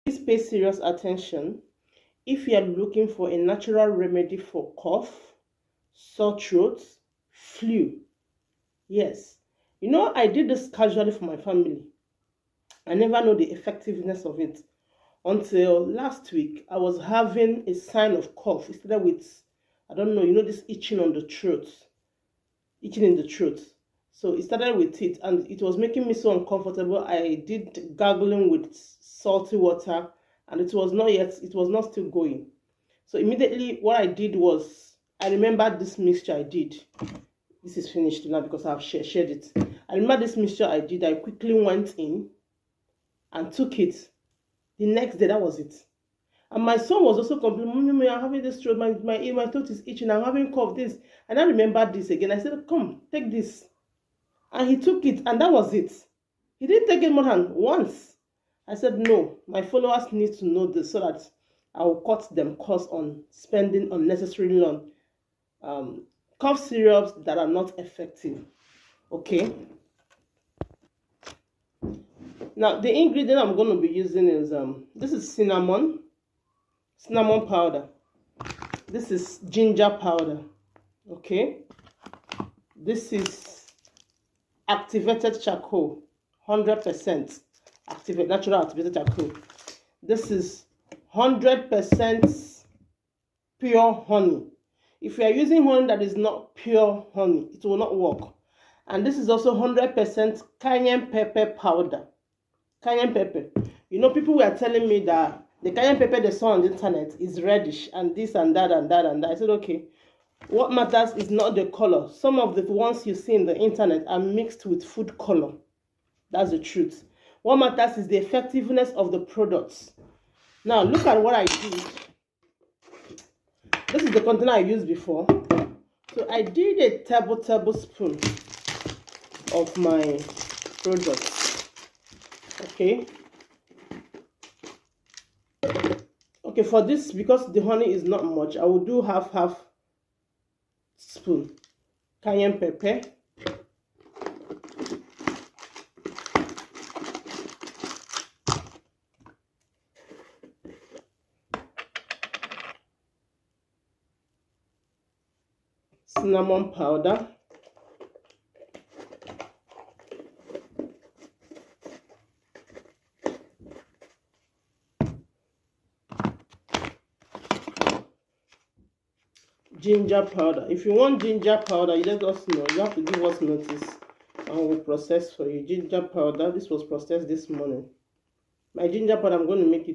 Please pay serious attention if you are looking for a natural remedy for cough, sore throat, flu. Yes, I did this casually for my family. I never know the effectiveness of it until last week. I was having a sign of cough. It started with, I don't know, this itching on the throat, itching in the throat. So it started with it, and it was making me so uncomfortable. I did gargling with salty water, and it was not still going. So immediately what I did was, I remembered this mixture I did. This is finished now because I've shared it. I remember this mixture I did. I quickly went in and took it. The next day, that was it. And my son was also complaining, Mommy, I'm having this throat, my throat is itching, I'm having cough, this. And I remembered this again. I said, come, take this. And he took it, and that was it. He didn't take it more than once. I said, no, my followers need to know this so that I will cut them costs on spending unnecessarily on cough syrups that are not effective. Okay. Now, the ingredient I'm going to be using is, this is cinnamon powder. This is ginger powder. Okay. This is activated charcoal, 100% natural activated charcoal. This is 100% pure honey. If you are using honey that is not pure honey, it will not work. And this is also 100% cayenne pepper powder. Cayenne pepper. People were telling me that the cayenne pepper they saw on the internet is reddish and this and that and that and that. I said, okay, what matters is not the color. Some of the ones you see in the internet are mixed with food color. That's the truth. What matters is the effectiveness of the products. Now, look at what I did. This is the container I used before. So I did a tablespoon of my product. Okay, for this, because the honey is not much, I will do half spoon cayenne pepper, cinnamon powder, ginger powder. If you want ginger powder, you let us know. You have to give us notice and we'll process for you. Ginger powder, this was processed this morning. My ginger powder, I'm going to make it